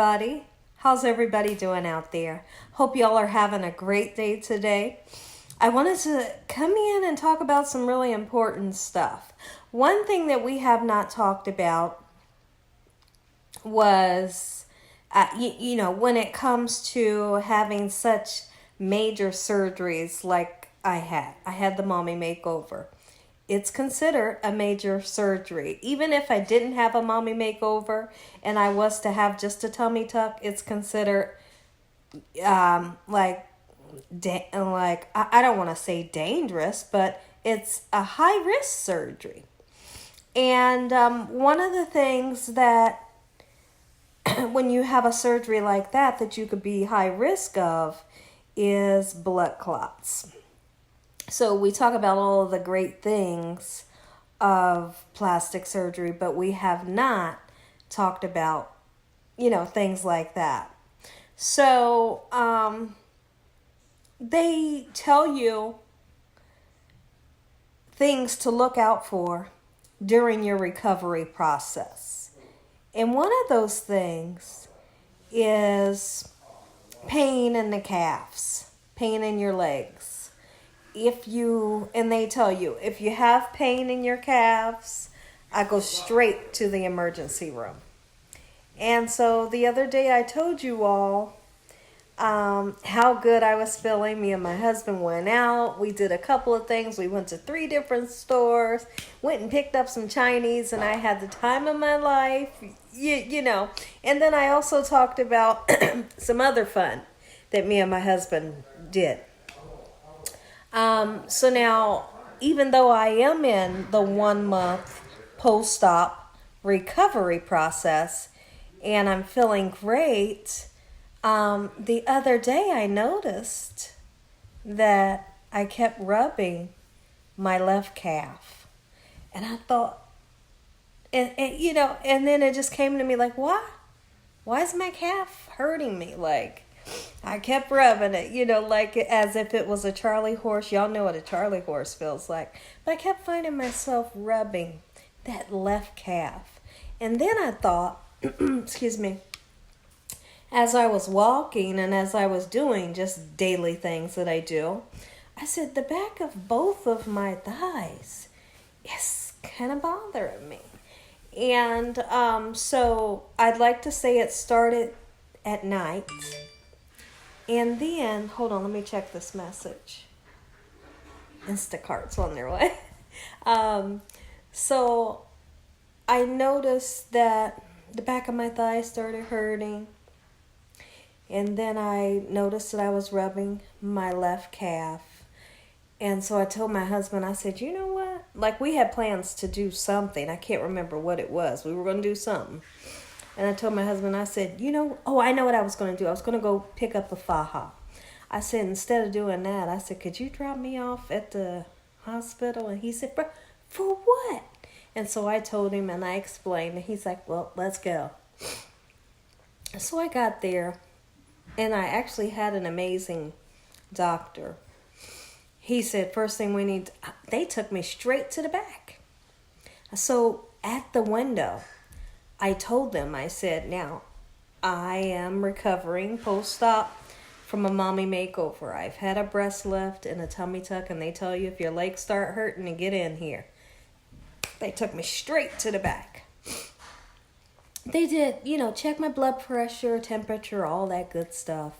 everybody. How's everybody doing out there? Hope y'all are having a great day today. I wanted to come in and talk about some really important stuff. One thing that we have not talked about was, when it comes to having such major surgeries like I had the mommy makeover. It's considered a major surgery. Even if I didn't have a mommy makeover and I was to have just a tummy tuck, it's considered I don't want to say dangerous, but it's a high risk surgery. And one of the things that when you have a surgery like that you could be high risk of is blood clots. So we talk about all of the great things of plastic surgery, but we have not talked about, things like that. So they tell you things to look out for during your recovery process. And one of those things is pain in the calves, pain in your legs. They tell you, if you have pain in your calves, I go straight to the emergency room. And so the other day I told you all how good I was feeling. Me and my husband went out. We did a couple of things. We went to 3 different stores, went and picked up some Chinese, and I had the time of my life, And then I also talked about some other fun that me and my husband did. So now, even though I am in the 1-month post-op recovery process and I'm feeling great, the other day I noticed that I kept rubbing my left calf. And I thought, and then it just came to me like, why? Why is my calf hurting me? I kept rubbing it, like as if it was a Charlie horse. Y'all know what a Charlie horse feels like. But I kept finding myself rubbing that left calf. And then I thought, excuse me, as I was walking and as I was doing just daily things that I do, I said the back of both of my thighs is kind of bothering me. And so I'd like to say it started at night. And then, hold on, let me check this message. Instacart's on their way. So I noticed that the back of my thigh started hurting. And then I noticed that I was rubbing my left calf. And so I told my husband, I said, you know what? We had plans to do something. I can't remember what it was. We were going to do something. And I told my husband, I said, I know what I was going to do. I was going to go pick up a faja. I said, instead of doing that, I said, could you drop me off at the hospital? And he said, for what? And so I told him and I explained. And he's like, well, let's go. So I got there and I actually had an amazing doctor. He said, first thing they took me straight to the back. So at the window, I told them, I said, now, I am recovering post-op from a mommy makeover. I've had a breast lift and a tummy tuck, and they tell you if your legs start hurting to get in here. They took me straight to the back. They did, check my blood pressure, temperature, all that good stuff,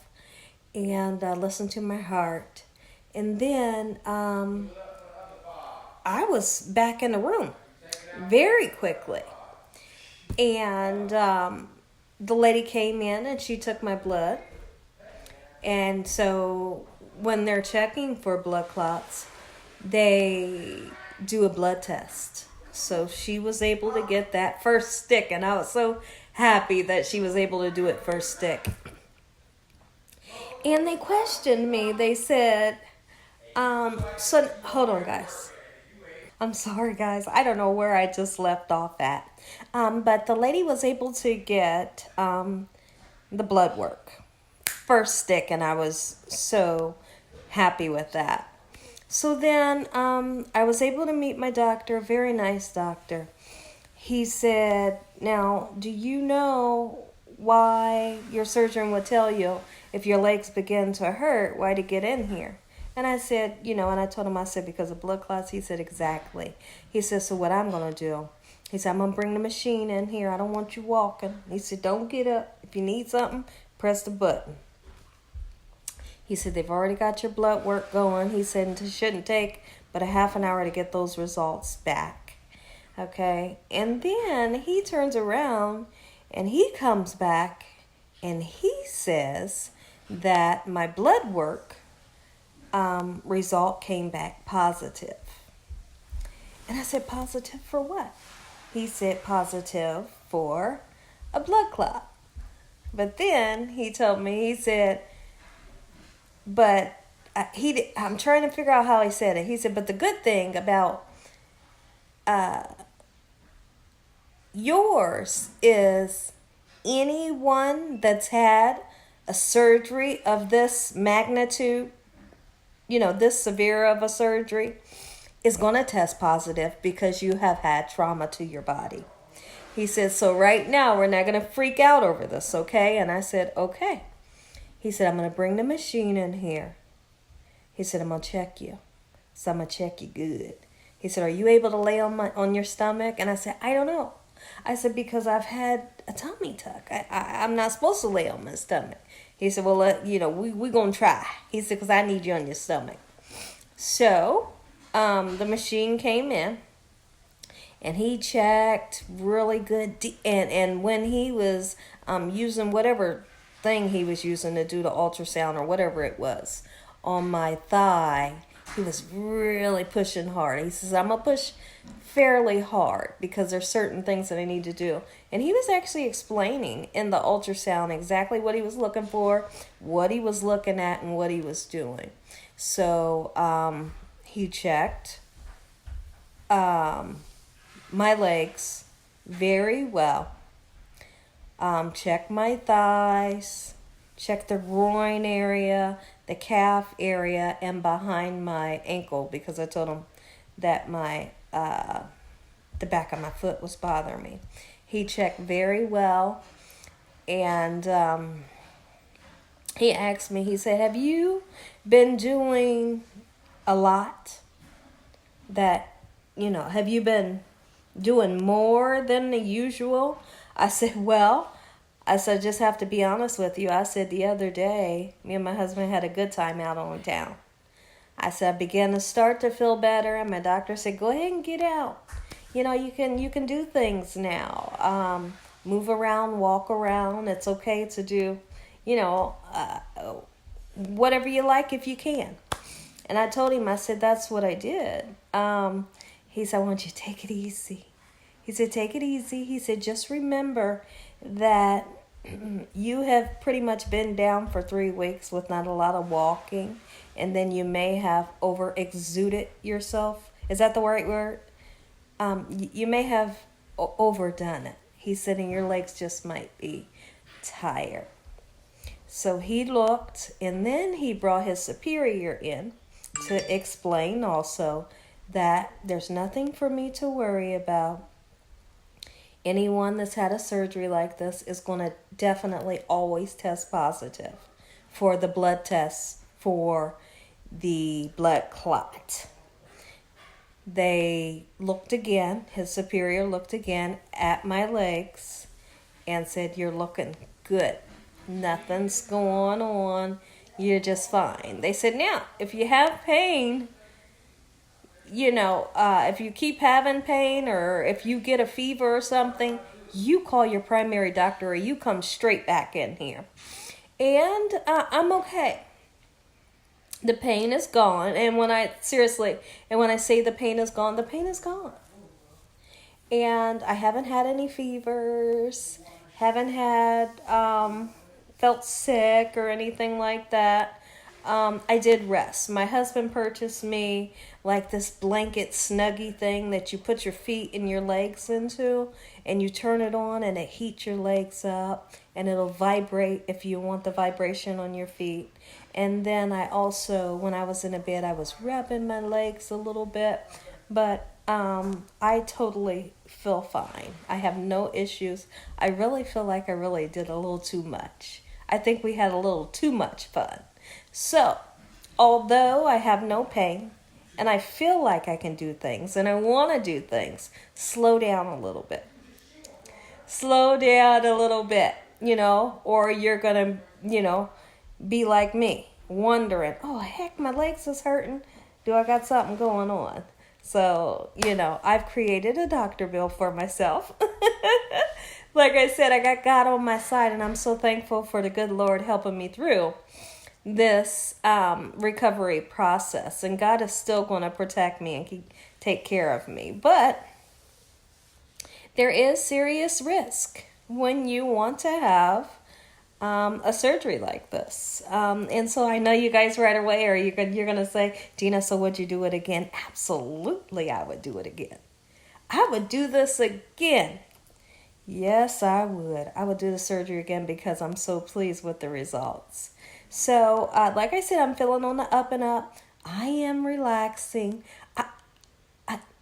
and listen to my heart. And then I was back in the room very quickly. And the lady came in and she took my blood. And so when they're checking for blood clots, they do a blood test. So she was able to get that first stick. And I was so happy that she was able to do it first stick. And they questioned me. They said, so hold on, guys. I'm sorry, guys. I don't know where I just left off at. But the lady was able to get the blood work. First stick, and I was so happy with that. So then I was able to meet my doctor, a very nice doctor. He said, now, do you know why your surgeon would tell you if your legs begin to hurt, why to get in here. And I said, and I told him, I said, because of blood clots. He said, exactly. He said, so what I'm going to do, he said, I'm going to bring the machine in here. I don't want you walking. He said, don't get up. If you need something, press the button. He said, they've already got your blood work going. He said, it shouldn't take but a half an hour to get those results back. Okay. And then he turns around and he comes back and he says that my blood work result came back positive. And I said, positive for what? He said, positive for a blood clot. But then he told me, he said, but I'm trying to figure out how he said it. He said, but the good thing about yours is anyone that's had a surgery of this magnitude, this severe of a surgery, is going to test positive because you have had trauma to your body. He said, so right now we're not going to freak out over this, okay? And I said, okay. He said, I'm going to bring the machine in here. He said, I'm going to check you. So I'm going to check you good. He said, are you able to lay on your stomach? And I said, I don't know. I said, because I've had a tummy tuck. I'm not supposed to lay on my stomach. He said, well, we're going to try. He said, because I need you on your stomach. So the machine came in. And he checked really good. And when he was using whatever thing he was using to do the ultrasound or whatever it was on my thigh, he was really pushing hard. He says, I'm going to push fairly hard because there's certain things that I need to do. And he was actually explaining in the ultrasound exactly what he was looking for, what he was looking at, and what he was doing. So he checked my legs very well. Check my thighs, check the groin area, the calf area, and behind my ankle, because I told him that the back of my foot was bothering me. He checked very well, and he asked me, he said, have you been doing a lot have you been doing more than the usual? I said, I just have to be honest with you. I said, the other day, me and my husband had a good time out on town. I said, I began to start to feel better, and my doctor said, go ahead and get out. You can do things now. Move around, walk around. It's okay to do, whatever you like if you can. And I told him, I said, that's what I did. He said, I want you to take it easy. He said, take it easy. He said, just remember that you have pretty much been down for 3 weeks with not a lot of walking. And then you may have over-exuded yourself. Is that the right word? You may have overdone it. He said, and your legs just might be tired. So he looked, and then he brought his superior in to explain also that there's nothing for me to worry about. Anyone that's had a surgery like this is going to definitely always test positive for the blood tests for the blood clot. They looked again, his superior looked again at my legs and said, you're looking good. Nothing's going on. You're just fine. They said, now, if you have pain, if you keep having pain or if you get a fever or something, you call your primary doctor or you come straight back in here. And I'm okay. The pain is gone. And when I say the pain is gone, the pain is gone. And I haven't had any fevers, haven't had, felt sick or anything like that. I did rest. My husband purchased me like this blanket snuggie thing that you put your feet and your legs into, and you turn it on and it heats your legs up, and it'll vibrate if you want the vibration on your feet. And then I also, when I was in a bed, I was rubbing my legs a little bit But I totally feel fine. I have no issues. I really feel like I really did a little too much. I think we had a little too much fun. So, although I have no pain and I feel like I can do things and I want to do things, slow down a little bit. Slow down a little bit, or you're going to, be like me, wondering, oh, heck, my legs is hurting. Do I got something going on? So, I've created a doctor bill for myself. Like I said, I got God on my side, and I'm so thankful for the good Lord helping me through this recovery process. And God is still going to protect me and take care of me. But there is serious risk when you want to have a surgery like this. And so I know you guys right away you're going to say, Gina, so would you do it again? Absolutely, I would do it again. I would do this again. Yes, I would. I would do the surgery again because I'm so pleased with the results. So, like I said, I'm feeling on the up and up. I am relaxing.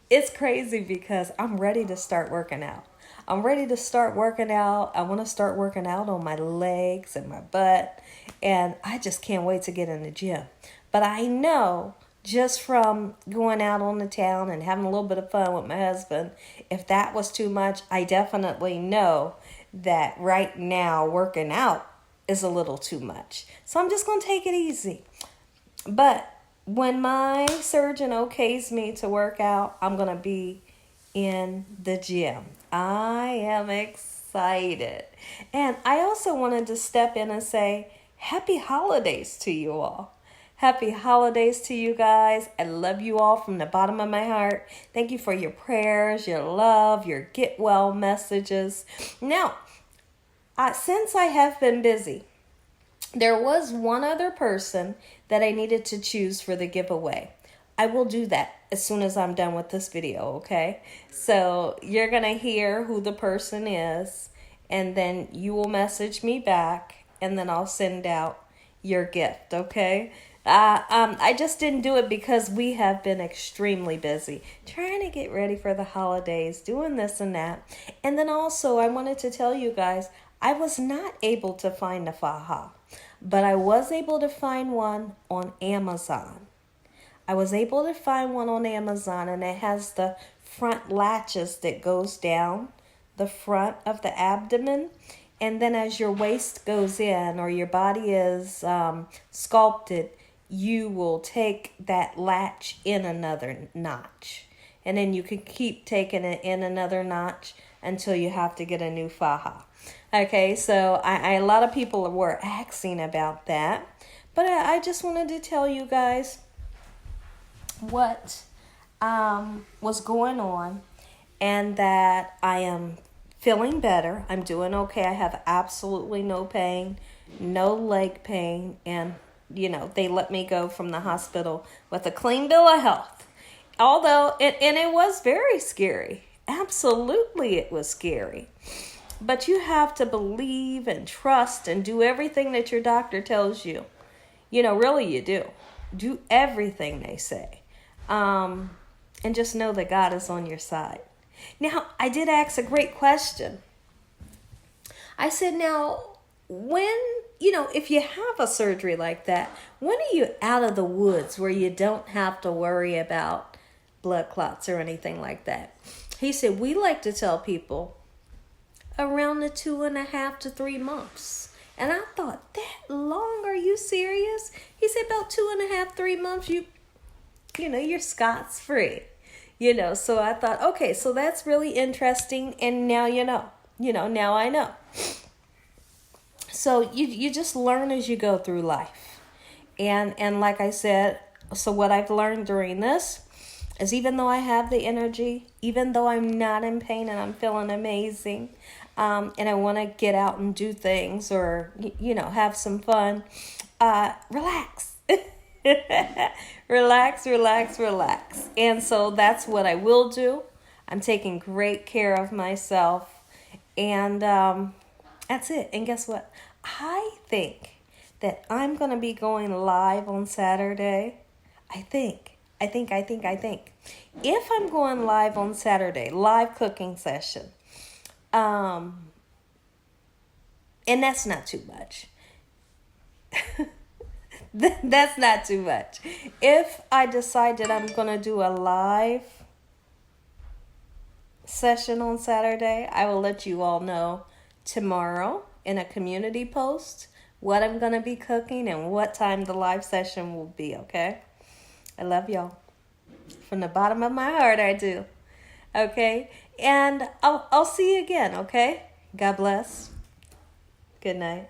It's crazy because I'm ready to start working out. I'm ready to start working out. I want to start working out on my legs and my butt. And I just can't wait to get in the gym. But I know just from going out on the town and having a little bit of fun with my husband, if that was too much, I definitely know that right now working out is a little too much. So I'm just going to take it easy. But when my surgeon okays me to work out, I'm going to be in the gym. I am excited. And I also wanted to step in and say happy holidays to you all. Happy holidays to you guys. I love you all from the bottom of my heart. Thank you for your prayers, your love, your get well messages. Now, since I have been busy, there was one other person that I needed to choose for the giveaway. I will do that as soon as I'm done with this video, okay? So you're going to hear who the person is, and then you will message me back, and then I'll send out your gift, okay? I just didn't do it because we have been extremely busy trying to get ready for the holidays, doing this and that. And then also I wanted to tell you guys, I was not able to find a faja, but I was able to find one on Amazon. I was able to find one on Amazon, and it has the front latches that goes down the front of the abdomen. And then as your waist goes in or your body is sculpted, you will take that latch in another notch. And then you can keep taking it in another notch until you have to get a new faja. Okay, so a lot of people were asking about that. But I just wanted to tell you guys what was going on, and that I am feeling better. I'm doing okay. I have absolutely no pain, no leg pain, and they let me go from the hospital with a clean bill of health. Although it was very scary. Absolutely, it was scary. But you have to believe and trust and do everything that your doctor tells you. Really you do. Do everything they say. And just know that God is on your side. Now, I did ask a great question. I said, now, when, if you have a surgery like that, when are you out of the woods where you don't have to worry about blood clots or anything like that? He said, we like to tell people around the 2.5 to 3 months. And I thought, that long? Are you serious? He said, about 2.5, 3 months, you're Scots free. So I thought, okay, so that's really interesting. And now now I know. So you just learn as you go through life. And like I said, so what I've learned during this is, even though I have the energy, even though I'm not in pain and I'm feeling amazing, and I want to get out and do things or, have some fun, relax. Relax. And so that's what I will do. I'm taking great care of myself. And that's it. And guess what? I think that I'm going to be going live on Saturday. I think If I'm going live on Saturday, live cooking session, and that's not too much. That's not too much. If I decide that I'm going to do a live session on Saturday, I will let you all know tomorrow in a community post what I'm going to be cooking and what time the live session will be, okay? I love y'all. From the bottom of my heart, I do. Okay? And I'll see you again, okay? God bless. Good night.